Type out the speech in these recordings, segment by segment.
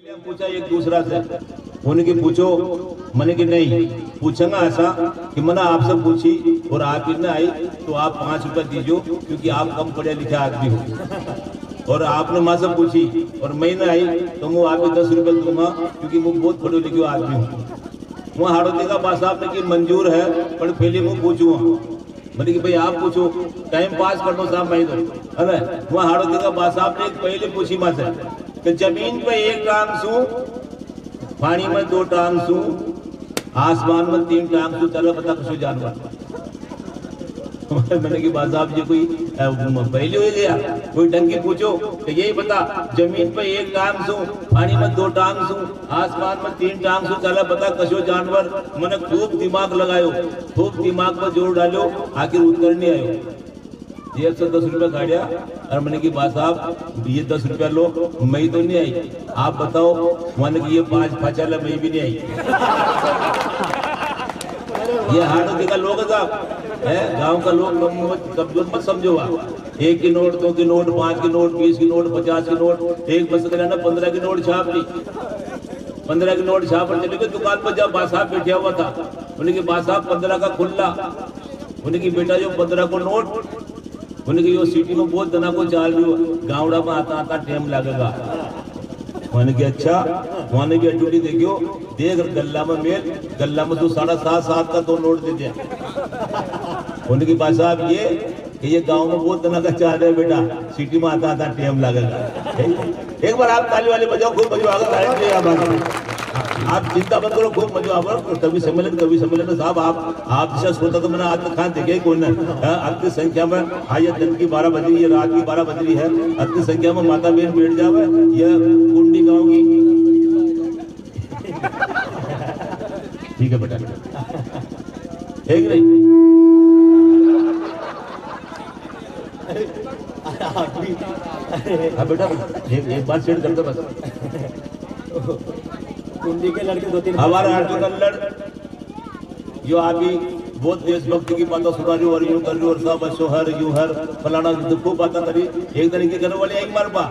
पूछा एक दूसरा से, उनके पूछो, मैंने कि नहीं पूछूंगा ऐसा कि मैंने आपसे पूछी और आप ही ना आई तो आप 5 रुपया दीजिए क्योंकि आप कम पढ़े लिखे आदमी हो, और आपने माँ से पूछी और मैं ना आई तो मैं आपको 10 रुपये दूंगा क्योंकि मैं बहुत पढ़े लिखे आदमी हूँ। वहाँ हाड़ोती का बात साहब ने कि मंजूर है पर पहले मैं पूछूंगा। मैंने कि भाई आप पूछो, टाइम पास कर दो साहब, मैं तो है ना। वहाँ हाड़ोती का बात साहब ने पहले पूछी माँ से कि जमीन पे 1 टांग सू, पानी में 2 टांग सू, आसमान में 3 टांग सू, चलो बता कुछ जानवर। मैंने की बात साहब ये कोई पहले हो गया, कोई ढंग की पूछो तो यही बता, जमीन पे 1 टांग सू, पानी में 2 टांग सू, आसमान में 3 टांग सू, चला बता कशो जानवर। मैंने खूब दिमाग लगायो, खूब दिमाग पर जोर डालो, आखिर उत्तर नहीं आयो। 110 रुपया गाड़िया और मैंने की बात साहब ये 10 रुपया लो, मैं तो नहीं आई, आप बताओ। मैंने की ये 5 फचाला मैं भी नहीं आई। ये हाड़ोती का लोग साहब है, गांव का लोग कमजोर मत समझो। 1 की नोट, 2 की नोट, 5 की नोट, 20 की नोट, 50 की नोट, एक बस ना 15 की नोट छाप ली। 15 की नोट छाप पर चले गए दुकान पर, जब बादशाह बैठा हुआ था उन्हें बादशाह 15 का खुला, उन्हें की बेटा जो 15 को नोट, उन्हें यो सिटी में बहुत जना को चाल रही हो, गावड़ा में आता आता टाइम लगेगा। मैंने कि अच्छा, मैंने भी ड्यूटी देखियो, देख गल्ला में मेल, गल्ला में तो 7.5 का 2 नोट दे दिया। उनकी बात साहब ये गांव में बहुत जना का चाल रहा है बेटा, सिटी में आता आता टाइम लगेगा। एक बार आप ताली वाले बजाओ, खूब बजाओ, आप चिंता मत करो, खूब मजा आवा। कवि सम्मेलन साहब आप जैसा श्रोता तो मैंने आज तक खान देखे कौन है। अति संख्या में आज दिन की 12 बज रही है, रात की 12 बज रही है, अति संख्या में माता बहन बैठ जावे। यह कुंडी गाँव की ठीक है बेटा, एक नहीं हाँ बेटा, एक बार सेट कर दो बस। कुंडी के लड़के 2-3 हमारे अर्जुन अल्लड़ जो अभी बहुत देशभक्ति की बातें सुना रही और यूं कर रही और सब शोहर यूं हर फलाना खूब बातें करी। एक दिन के घर वाले एक मार पा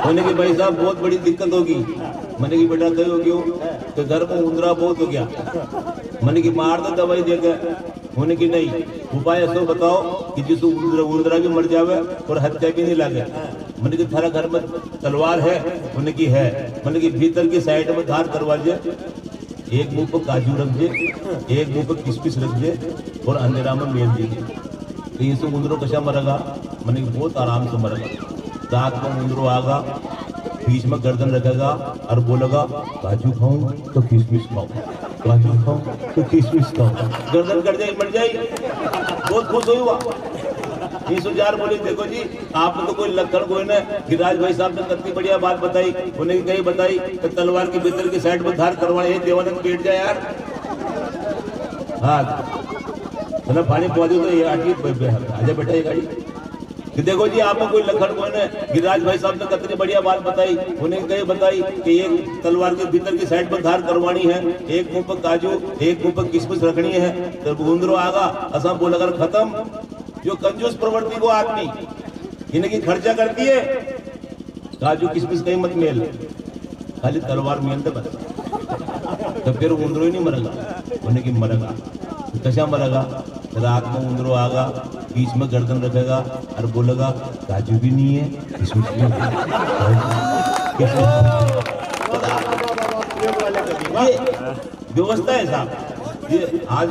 होने की भाई साहब बहुत बड़ी दिक्कत होगी। मैंने की बेटा कही होगी तो घर में उंदरा बहुत हो गया। मैंने की मार दो दवाई देकर, होने की नहीं उपाय ऐसा बताओ कि जिसको उंदरा भी मर जावे और हत्या भी नहीं लगे। मैंने की थारा घर में तलवार है, उन्हें की है। मैंने की भीतर की साइड में धार करवा दे, एक मुंह पर काजू रख दे, एक मुंह पर किशमिश रख दे और अंधेरा में मेल दीजिए। तो ये सब उंदरों कशा मरेगा? मैंने बहुत आराम से मरेगा। रात में उंदरों आगा, बीच में गर्दन रखेगा और बोलेगा काजू खाऊं तो किशमिश खाऊं, काजू खाऊं तो किशमिश खाऊं। गर्दन कट जाए मर जाए। बहुत खुश हुआ। 30,000 बोली देखो जी आपने तो कोई लक्षण कोई ना। गिरिराज भाई साहब ने कितनी बढ़िया बात बताई, उन्हें कहीं बताई कि तलवार के भीतर की साइड में धार करवाए देवानंद बैठ जाए यार। हाँ ना पानी पहुंचे तो ये आजा बेटा ये गाड़ी कि देखो जी आपको कोई लक्षण कोई ना। गिरिराज भाई साहब ने कितनी बढ़िया बात बताई, उन्हें कहीं बताई कि एक तलवार के भीतर की साइड पर धार करवानी है, एक मुंह पर काजू, एक मुंह पर किशमिश रखनी है। तो उंदरो आगा असम बोला कर खत्म। जो कंजूस प्रवृत्ति को आदमी इनकी खर्चा करती है, काजू किशमिश कहीं मत मेल, खाली तलवार मेल दे बस। तो फिर उंदरो ही नहीं मरेगा, उन्हें की मरेगा। कशा मरेगा? रात में उंदरो आगा, बीच में गर्दन रखेगा और बोलेगा काजू भी नहीं है किशमिश भी नहीं है। ये व्यवस्था है साहब। ये आज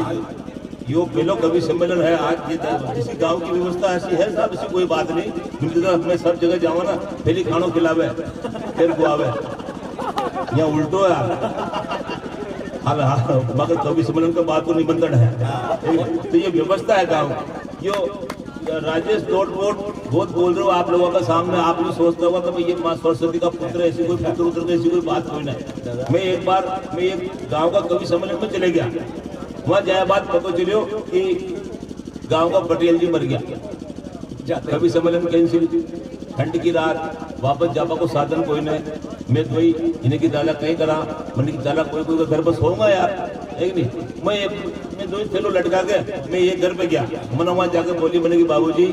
यो पहलो कवि सम्मेलन है, आज ये किसी गांव की व्यवस्था ऐसी है साहब, ऐसी कोई बात नहीं। तो मैं सब जगह जाऊँ ना, पहले खानों खिलावे फिर गुआवे, यहाँ उल्टो है। मगर कवि सम्मेलन का बात को निबंधन है। तो ये व्यवस्था है गाँव। यो राजेश तोड़फोड़ बहुत बोल रहे हो आप लोगों का सामने, आप लोग सोचता होगा कि ये माँ सरस्वती का पुत्र, ऐसी कोई पुत्र उत्र की ऐसी कोई बात कोई नहीं। मैं एक गाँव का कवि सम्मेलन में चले गया, वहाँ जाए बात पता चलियो कि गांव का पटेल जी मर गया। कवि सम्मेलन कैंसिल, ठंड की रात, वापस जापा को साधन कोई नहीं। मैं तो भाई इन्हें की दादा कहीं करा, मैंने की दादा कोई घर पर सोऊंगा यार, एक नहीं मैं दो थैलो लटका के मैं ये घर पे गया। मैंने वहां जाकर बोली मैंने कि बाबूजी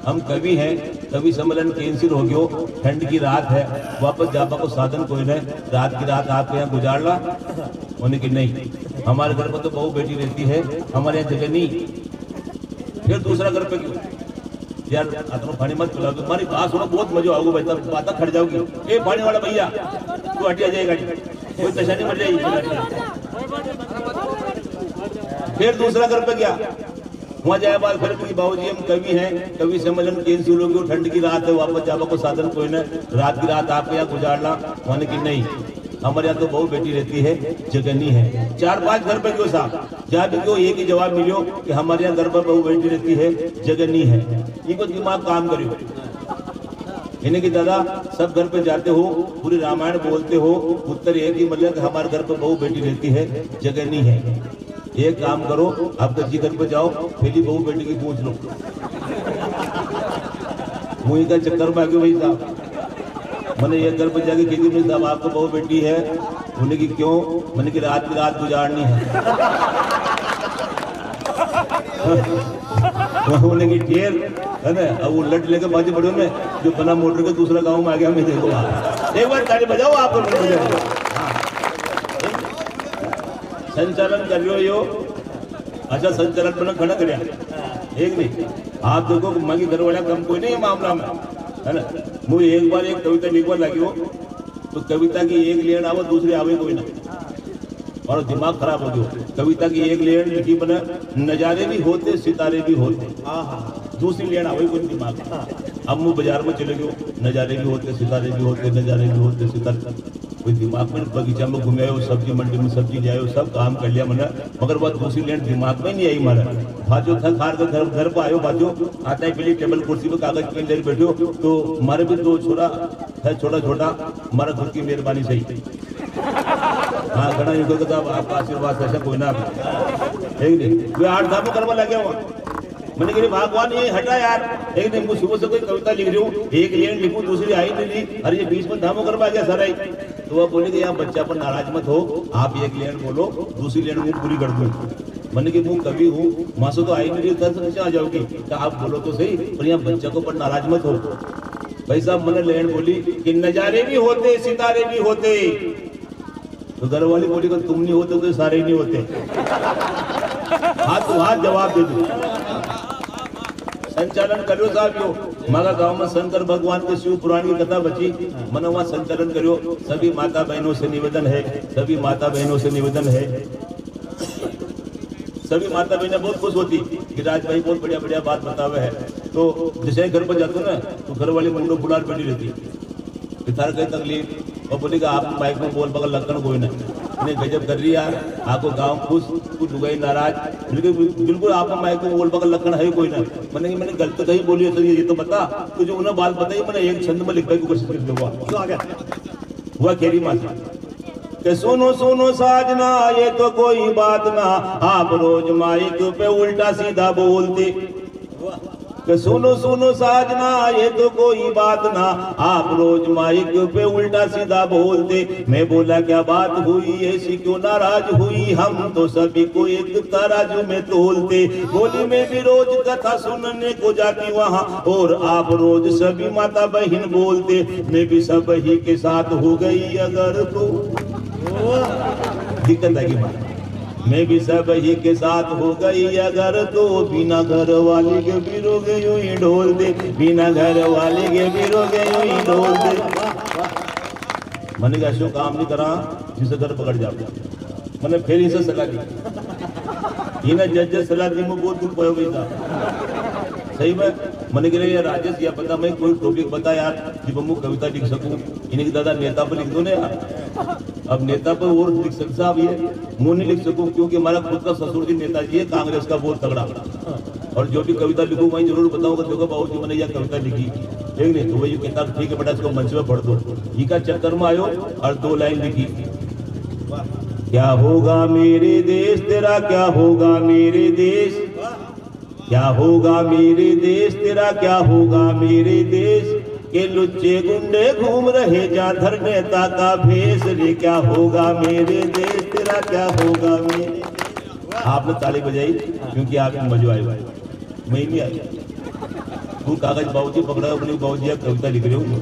हम कवि हैं, कवि सम्मेलन कैंसिल हो गयो, ठंड की रात है, वापस जापा को साधन कोई नहीं, रात की रात आपके यहाँ गुजार ला। उन्होंने कि नहीं, हमारे घर पर तो बहू बेटी रहती है, हमारे यहाँ जगह नहीं। फिर दूसरा घर पे क्यों यार आत्मा पानी मत पिलाओ, तुम्हारी बात सुनो बहुत मजा आओगे भाई, तब बात खड़ जाओगी। ए पानी वाला भैया तू हटिया जाएगा, कोई परेशानी मर जाएगी। फिर दूसरा घर पे गया, वहां जाए बात फिर बाबूजी हम कवि हैं, कवि सम्मेलन कैंसिल हो गया, ठंड की रात है, वापस जावा को साधन कोई न, रात की रात आपके यहाँ गुजारना। मैंने कि नहीं, हमारे यहाँ तो बहू बेटी रहती है, जगह नहीं है। 4-5 घर पे क्यों साहब, जहाँ भी क्यों एक ही जवाब मिलो कि हमारे यहाँ घर पर बहू बेटी रहती है, जगह नहीं है। इनको दिमाग काम करियो, इन्हें कि दादा सब घर पे जाते हो, पूरी रामायण बोलते हो, उत्तर एक ही मतलब कि हमारे घर पर बहू बेटी रहती है, जगह नहीं है। एक काम करो, आप दर्जी घर पे जाओ, पहली बहू बेटी की पूछ लो। मुझे का चक्कर में आगे भाई साहब, मैंने एक घर पर जाके खेती में साहब आपको बहू बेटी है, उन्हें की क्यों, मैंने की रात की रात गुजारनी है। उन्हें की ढेर है ना, अब वो लट लेकर बाजी बड़ों में जो बना मोटर के दूसरा गाँव में आ गया, मैं देखो एक बार ताली बजाओ आप। संचालन कर रहे हो यो, अच्छा संचालन बना खड़ा कर एक नहीं, आप देखो मगी घर वाला कम कोई नहीं है मामला में, है ना। मुझे एक बार एक कविता लिखवा लगी हो, तो कविता की एक लेन आवो दूसरी आवे कोई ना, और दिमाग खराब हो गया। कविता की एक लेन लिखी बना, नजारे भी होते सितारे भी होते, दूसरी लेन आवे कोई दिमाग। अब मुझे बाजार में चले गयो, नजारे भी होते सितारे भी होते, नजारे भी होते सितारे, कोई दिमाग में बगीचा में घूमे आयो, सब्जी मंडी में सब्जी ले आयो, सब काम कर लिया मैंने, मगर वह दूसरी लेन दिमाग में नहीं आई मारा। भाजो था खार कर घर पर आयो, बाजो आता है पहले टेबल कुर्सी पे कागज पेन ले बैठो, तो हमारे भी दो छोरा है, छोटा छोटा, हमारा खुद की मेहरबानी सही। हाँ घना युग का आपका आशीर्वाद ऐसा कोई ना नहीं, वे 8 धामों करवा लगे हुआ। मैंने कहा भगवान ये हटा यार, एक दिन सुबह से कोई कविता लिख रही हूँ, एक लेन लिखूं दूसरी आई नहीं, अरे ये 20 में धामों करवा गया सारा ही। तो वह बोले कि यहाँ बच्चा पर नाराज मत हो, आप एक लेन बोलो, दूसरी लेन वो पूरी कर दूं। मैंने कि मैं कवि हूँ, माँ से तो आई नहीं, 10 से आ जाओगी, तो आप बोलो तो सही, पर यहाँ बच्चा को पर नाराज मत हो। भाई साहब मैंने लेन बोली कि नजारे भी होते सितारे भी होते, तो घर वाली बोली कि तुम नहीं होते तो सारे नहीं होते। हाथ तो हाथ जवाब दे दो। संचालन करो साहब यो, हमारा गांव में शंकर भगवान के शिव पुराण की कथा बची, मैंने वहाँ संचालन करो। सभी माता बहनों से निवेदन है, सभी माता बहनों से निवेदन है, सभी माता बहनें बहुत खुश होती कि राज भाई बहुत बढ़िया बढ़िया बात बतावे है। तो जैसे घर पर जाते हो ना, तो घर वाली मुंडो बुलार बैठी रहती, पितार कहीं तकलीफ, और बोलेगा आप माइक में बोल बगल लक्कड़ कोई ना, इन्हें गजब कर रही यार, आपको गांव खुश, कुछ लुगाई नाराज, बिल्कुल आप माइक में बोल बगल लक्कड़ है कोई ना। मैंने गलत कहीं बोली है, ये तो बता, तो जो उन्हें बात बताई मैंने एक छंद में लिखने की कोशिश कर दूंगा। हुआ खेरी माता के सुनो सुनो साजना ये तो कोई बात ना, आप रोज माइक पे उल्टा सीधा बोलते। कि सुनो सुनो साजना ये तो कोई बात ना, आप रोज माइक पे उल्टा सीधा बोलते। मैं बोला क्या बात हुई ऐसी क्यों नाराज हुई, हम तो सभी को एक तराजू में तोलते। बोली मैं भी रोज कथा सुनने को जाती वहाँ, और आप रोज सभी माता बहन बोलते। मैं भी सब ही के साथ हो गई अगर तो दिक्कत आएगी बात, मैं भी सब ही के साथ हो गई अगर तो, बिना घर वाले के बिरोगे यूं ही ढोल दे, बिना घर वाले के बिरोगे यूं ही ढोल दे। मैंने कहा काम नहीं करा जिसे घर पकड़ जाओ। मैंने फिर इसे सलाह दी, इन्हें जज सलाह दी, मैं बहुत दुख पाया गई था सही में। मैंने कह यार राजेश या पता मैं कोई टॉपिक बता यार जब मैं कविता लिख सकूं। इन्हें की दादा नेता पर लिख दो ना यार, अब नेता पर और लिख सकता साहब ये मुंह नहीं लिख सकूं, क्योंकि हमारा खुद का ससुर जी नेताजी है, कांग्रेस का बहुत तगड़ा, और जो भी कविता लिखूं वही जरूर बताऊंगा, देखो बाबू जी मैंने यह कविता लिखी, ठीक नहीं तो वही कहता ठीक है बेटा इसको मंच में पढ़ दो। ये का चक्कर में आयो और 2 लाइन लिखी, क्या होगा मेरे देश तेरा, क्या होगा मेरे देश, क्या होगा मेरे देश तेरा, क्या होगा मेरे देश, के लुच्चे गुंडे घूम रहे जाधर नेता का भेष रे। क्या होगा मेरे देश तेरा, क्या होगा मेरे आपने ताली बजाई क्योंकि आपकी मजा आई, मैं नहीं आई। वो कागज बाबूजी पकड़ा, अपनी बाबूजी कविता लिख रहे हूँ।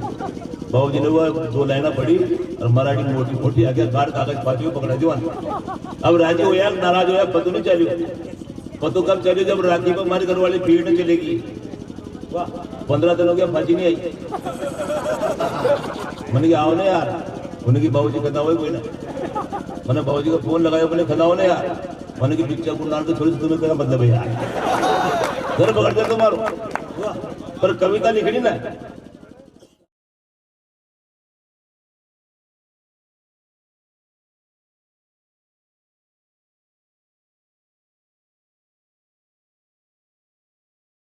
बाबूजी ने वो 2 लाइना पढ़ी और मराठी मोटी मोटी आगे गाड़ कागज पाती पकड़ा दिया। अब राजी हो या नाराज हो या पतो नहीं चलियो। पतो कब चलियो जब राखी पर हमारे घर वाली भीड़ नहीं चलेगी। 15 दिन हो गया फांसी नहीं आई। मैंने कहा आओ ना यार, उन्हें बाबूजी कहता हो कोई ना। मैंने बाबूजी का फोन लगाया, मैंने खदाओ ना यार। मैंने की पिक्चर को डाल के थोड़ी सी तुम्हें क्या मतलब है यार, घर पकड़ कर तो मारो। पर कविता लिखनी ना